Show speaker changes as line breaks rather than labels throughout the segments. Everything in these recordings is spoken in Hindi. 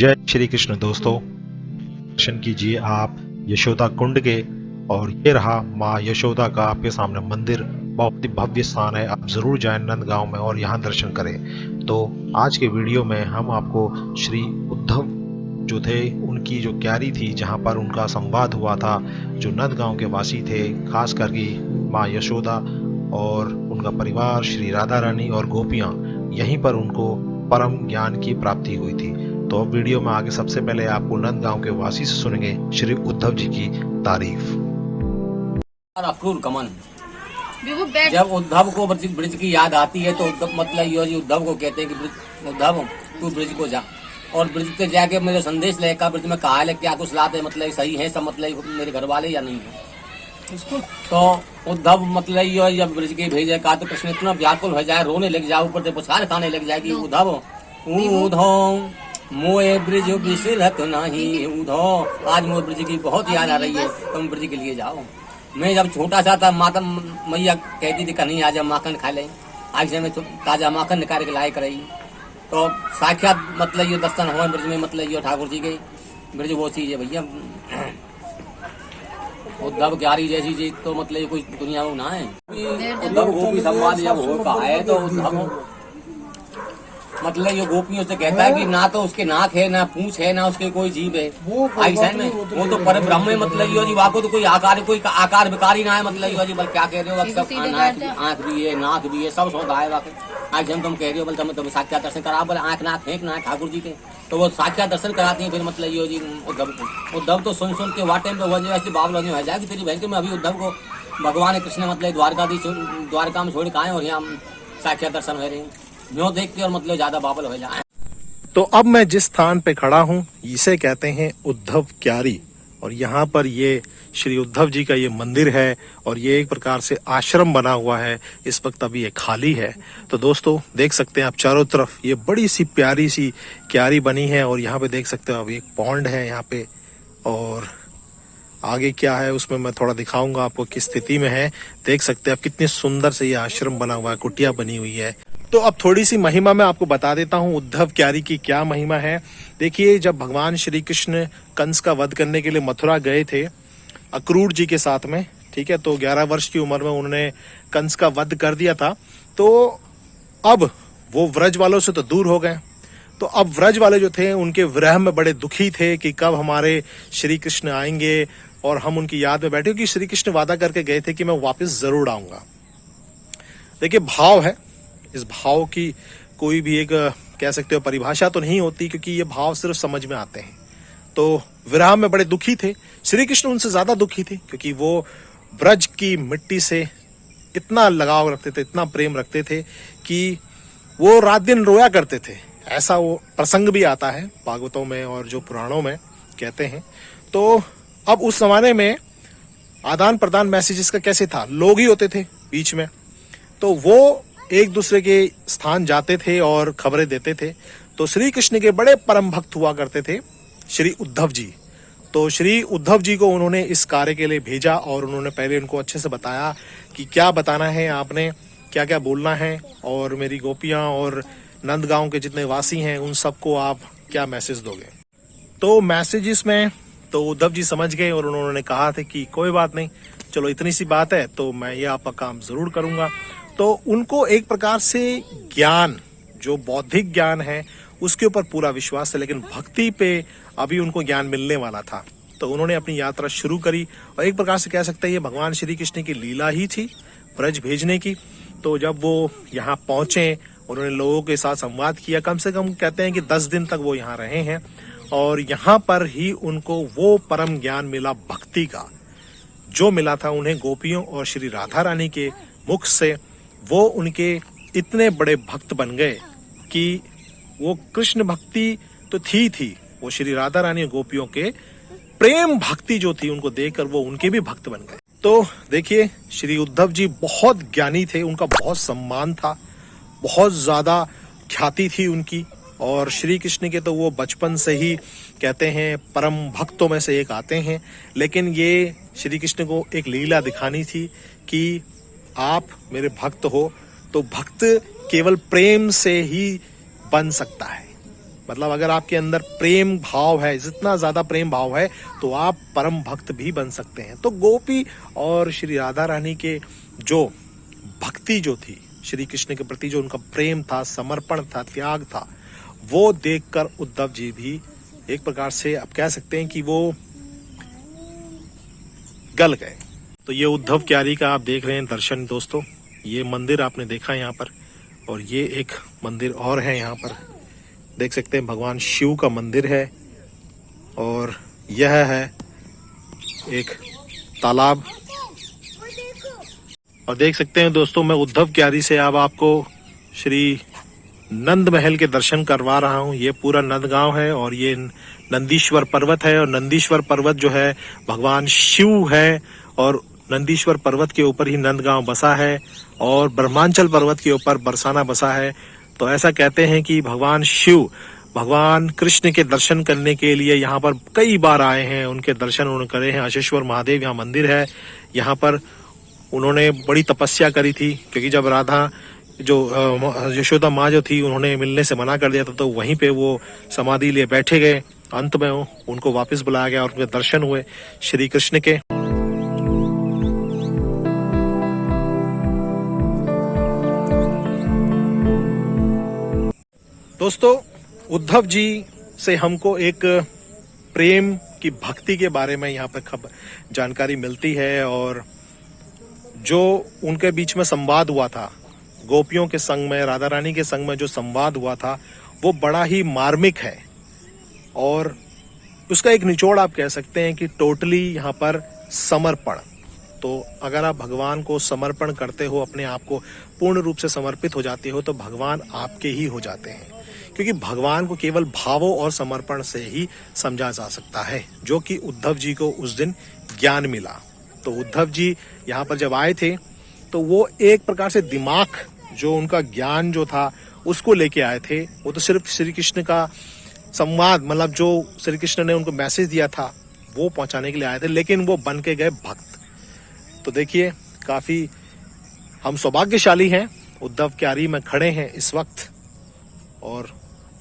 जय श्री कृष्ण दोस्तों, दर्शन कीजिए आप यशोदा कुंड के। और ये रहा माँ यशोदा का आपके सामने मंदिर। बहुत ही भव्य स्थान है, आप जरूर जाएं नंदगांव में और यहाँ दर्शन करें। तो आज के वीडियो में हम आपको श्री उद्धव जो थे उनकी जो क्यारी थी जहाँ पर उनका संवाद हुआ था, जो नंदगांव के वासी थे, खास करके माँ यशोदा और उनका परिवार, श्री राधा रानी और गोपियाँ, यहीं पर उनको परम ज्ञान की प्राप्ति हुई थी। तो अब वीडियो में आगे सबसे पहले आपको नंदगांव के वासी से सुनेंगे श्री उद्धव जी की तारीफ।
अक्रूर कमन। जब उद्धव को ब्रज की याद आती है तो उद्धव मतलब ये उद्धव को कहते हैं कि उद्धव तू ब्रज को जा, और ब्रज पे जाके मेरे संदेश लेकर ब्रज में कहा है क्या कुछ लाते मतलब सही है सब, मतलब मेरे घर वाले या नहीं है उसको। तो उद्धव मतलब ये जब ब्रज के भेजे कहा तो कृष्ण इतना व्याकुल हो जाए, रोने लग जाए, ऊपर से पुछार खाने लग जाए कि उद्धव उद्धव मोए ब्रज बिसरत नहीं, उद्धव आज मोए ब्रज की बहुत याद आ रही है, तुम ब्रज के लिए जाओ। मैं जब छोटा सा था माता मैया कहती थी कहीं आज माखन खा लें, आज से मैं ताजा माखन निकाल के लाए कराई। तो साक्षात मतलब ये दर्शन हुए ब्रज में, मतलब ये ठाकुर जी के ब्रज वो चीज है भैया। उद्धव क्यारी जैसी चीज तो मतलब कोई दुनिया में ना है। उद्धव गोपी संवाद जब हो कहा है तो उद्धव मतलब ये गोपियों से कहता है कि ना तो उसके नाक है, ना पूंछ है, ना उसके कोई जीभ है। वो तो पर ब्रह्म है, मतलब ये जी वाको तो कोई आकार विकारी ना है, मतलब ये जी बल क्या कह रहे हो, सब आंख भी है, नाक भी है, सब सौदा है वाकई। आज जब तुम कह रहे हो बल तुम्हें साक्षात दर्शन करा, बोले आंख नाक फेंक ना है ठाकुर जी के, तो वो साक्षात दर्शन कराती है। फिर मतलब ये जी उद्धव तो सुन के वाटे में वैसे बाबल हो जाए कि तेरी बहन के मैं अभी उद्धव को भगवान कृष्ण मतलब द्वारका में छोड़ के आए और यहाँ साक्षात दर्शन हो रहे हैं, न्यो देख के और मतलब ज्यादा बाबल हो जाए।
तो अब मैं जिस स्थान पे खड़ा हूँ इसे कहते हैं उद्धव क्यारी, और यहाँ पर ये श्री उद्धव जी का ये मंदिर है और ये एक प्रकार से आश्रम बना हुआ है। इस वक्त अभी ये खाली है। तो दोस्तों देख सकते हैं आप चारों तरफ ये बड़ी सी प्यारी सी क्यारी बनी है, और यहाँ पे देख सकते हो अभी एक पॉन्ड है यहाँ पे, और आगे क्या है उसमें मैं थोड़ा दिखाऊंगा आपको किस स्थिति में है। देख सकते हैं आप कितनी सुंदर से ये आश्रम बना हुआ है, कुटिया बनी हुई है। तो अब थोड़ी सी महिमा मैं आपको बता देता हूँ उद्धव क्यारी की क्या महिमा है। देखिए, जब भगवान श्री कृष्ण कंस का वध करने के लिए मथुरा गए थे अक्रूर जी के साथ में, ठीक है, तो 11 वर्ष की उम्र में उन्होंने कंस का वध कर दिया था। तो अब वो व्रज वालों से तो दूर हो गए, तो अब व्रज वाले जो थे उनके विरह में बड़े दुखी थे कि कब हमारे श्री कृष्ण आएंगे और हम उनकी याद में बैठे, क्योंकि श्री कृष्ण वादा करके गए थे कि मैं वापस जरूर आऊंगा। देखिए, भाव है, इस भाव की कोई भी एक कह सकते हो परिभाषा तो नहीं होती, क्योंकि ये भाव सिर्फ समझ में आते हैं। तो विरह में बड़े दुखी थे, श्री कृष्ण उनसे ज्यादा दुखी थे, क्योंकि वो ब्रज की मिट्टी से इतना लगाव रखते थे, इतना प्रेम रखते थे कि वो रात दिन रोया करते थे। ऐसा वो प्रसंग भी आता है भागवतों में और जो पुराणों में कहते हैं। तो अब उस जमाने में आदान प्रदान मैसेजेस का कैसे था, लोग ही होते थे बीच में, तो वो एक दूसरे के स्थान जाते थे और खबरें देते थे। तो श्री कृष्ण के बड़े परम भक्त हुआ करते थे श्री उद्धव जी। तो श्री उद्धव जी को उन्होंने इस कार्य के लिए भेजा, और उन्होंने पहले उनको अच्छे से बताया कि क्या बताना है आपने, क्या क्या बोलना है, और मेरी गोपियां और नंदगांव के जितने वासी हैं उन सबको आप क्या मैसेज दोगे। तो मैसेजेस में तो उद्धव जी समझ गए और उन्होंने कहा था कि कोई बात नहीं, चलो इतनी सी बात है तो मैं ये आपका काम जरूर करूंगा। तो उनको एक प्रकार से ज्ञान, जो बौद्धिक ज्ञान है उसके ऊपर पूरा विश्वास था, लेकिन भक्ति पे अभी उनको ज्ञान मिलने वाला था। तो उन्होंने अपनी यात्रा शुरू करी, और एक प्रकार से कह सकते हैं ये भगवान श्री कृष्ण की लीला ही थी ब्रज भेजने की। तो जब वो यहाँ पहुंचे, उन्होंने लोगों के साथ संवाद किया, कम से कम कहते हैं कि 10 दिन तक वो यहाँ रहे हैं, और यहाँ पर ही उनको वो परम ज्ञान मिला भक्ति का, जो मिला था उन्हें गोपियों और श्री राधा रानी के मुख से। वो उनके इतने बड़े भक्त बन गए कि वो कृष्ण भक्ति तो थी, वो श्री राधा रानी और गोपियों के प्रेम भक्ति जो थी उनको देखकर वो उनके भी भक्त बन गए। तो देखिए, श्री उद्धव जी बहुत ज्ञानी थे, उनका बहुत सम्मान था, बहुत ज्यादा ख्याति थी उनकी, और श्री कृष्ण के तो वो बचपन से ही कहते हैं परम भक्तों में से एक आते हैं। लेकिन ये श्री कृष्ण को एक लीला दिखानी थी कि आप मेरे भक्त हो, तो भक्त केवल प्रेम से ही बन सकता है, मतलब अगर आपके अंदर प्रेम भाव है, जितना ज्यादा प्रेम भाव है तो आप परम भक्त भी बन सकते हैं। तो गोपी और श्री राधा रानी के जो भक्ति जो थी, श्री कृष्ण के प्रति जो उनका प्रेम था, समर्पण था, त्याग था, वो देखकर उद्धव जी भी एक प्रकार से आप कह सकते हैं कि वो गल गए। तो ये उद्धव क्यारी का आप देख रहे हैं दर्शन दोस्तों। ये मंदिर आपने देखा यहाँ पर, और ये एक मंदिर और है यहाँ पर, देख सकते हैं भगवान शिव का मंदिर है। और यह है एक तालाब, और देख सकते हैं दोस्तों मैं उद्धव क्यारी से अब आपको श्री नंद महल के दर्शन करवा रहा हूँ। ये पूरा नंदगांव है और ये नंदीश्वर पर्वत है, और नंदीश्वर पर्वत जो है भगवान शिव है, और नंदीश्वर पर्वत के ऊपर ही नंदगांव बसा है, और ब्रह्मांचल पर्वत के ऊपर बरसाना बसा है। तो ऐसा कहते हैं कि भगवान शिव भगवान कृष्ण के दर्शन करने के लिए यहाँ पर कई बार आए हैं, उनके दर्शन उन्होंने करे हैं। अशेश्वर महादेव यहाँ मंदिर है, यहाँ पर उन्होंने बड़ी तपस्या करी थी, क्योंकि जब राधा जो यशोदा माँ जो थी उन्होंने मिलने से मना कर दिया था, तो वहीं पे वो समाधि लिए बैठे गए। अंत में उनको वापस बुलाया गया और उनके दर्शन हुए श्री कृष्ण के। दोस्तों उद्धव जी से हमको एक प्रेम की भक्ति के बारे में यहाँ पर जानकारी मिलती है, और जो उनके बीच में संवाद हुआ था गोपियों के संग में, राधा रानी के संग में जो संवाद हुआ था वो बड़ा ही मार्मिक है, और उसका एक निचोड़ आप कह सकते हैं कि टोटली यहाँ पर समर्पण। तो अगर आप भगवान को समर्पण करते हो, अपने आप को पूर्ण रूप से समर्पित हो जाते हो, तो भगवान आपके ही हो जाते हैं, क्योंकि भगवान को केवल भावों और समर्पण से ही समझा जा सकता है, जो कि उद्धव जी को उस दिन ज्ञान मिला। तो उद्धव जी यहाँ पर जब आए थे तो वो एक प्रकार से दिमाग जो उनका ज्ञान जो था उसको लेके आए थे। वो तो सिर्फ श्री कृष्ण का संवाद, मतलब जो श्री कृष्ण ने उनको मैसेज दिया था वो पहुंचाने के लिए आए थे, लेकिन वो बन के गए भक्त। तो देखिए काफी हम सौभाग्यशाली हैं, उद्धव क्यारी में खड़े हैं इस वक्त, और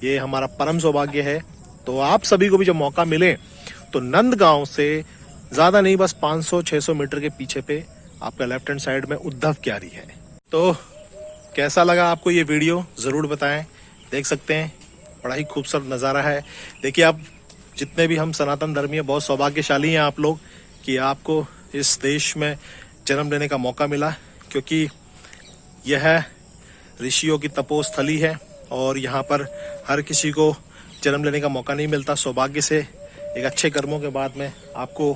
ये हमारा परम सौभाग्य है। तो आप सभी को भी जब मौका मिले तो नंदगांव से ज्यादा नहीं, बस 500-600 मीटर के पीछे पे आपका लेफ्ट हैंड साइड में उद्धव क्यारी है। तो कैसा लगा आपको ये वीडियो जरूर बताएं। देख सकते हैं बड़ा ही खूबसूरत नज़ारा है। देखिए आप जितने भी हम सनातन धर्मी हैं, बहुत सौभाग्यशाली हैं आप लोग कि आपको इस देश में जन्म लेने का मौका मिला, क्योंकि यह ऋषियों की तपोस्थली है और यहाँ पर हर किसी को जन्म लेने का मौका नहीं मिलता। सौभाग्य से एक अच्छे कर्मों के बाद में आपको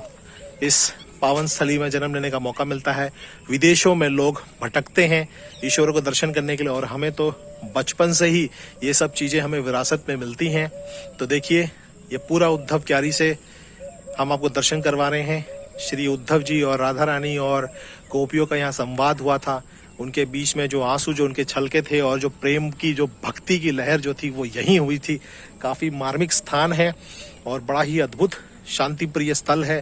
इस पावन स्थली में जन्म लेने का मौका मिलता है। विदेशों में लोग भटकते हैं ईश्वर को दर्शन करने के लिए, और हमें तो बचपन से ही ये सब चीज़ें हमें विरासत में मिलती हैं। तो देखिए ये पूरा उद्धव क्यारी से हम आपको दर्शन करवा रहे हैं। श्री उद्धव जी और राधा रानी और गोपियों का यहाँ संवाद हुआ था, उनके बीच में जो आंसू जो उनके छलके थे और जो प्रेम की जो भक्ति की लहर जो थी वो यहीं हुई थी। काफ़ी मार्मिक स्थान है और बड़ा ही अद्भुत शांति प्रिय स्थल है।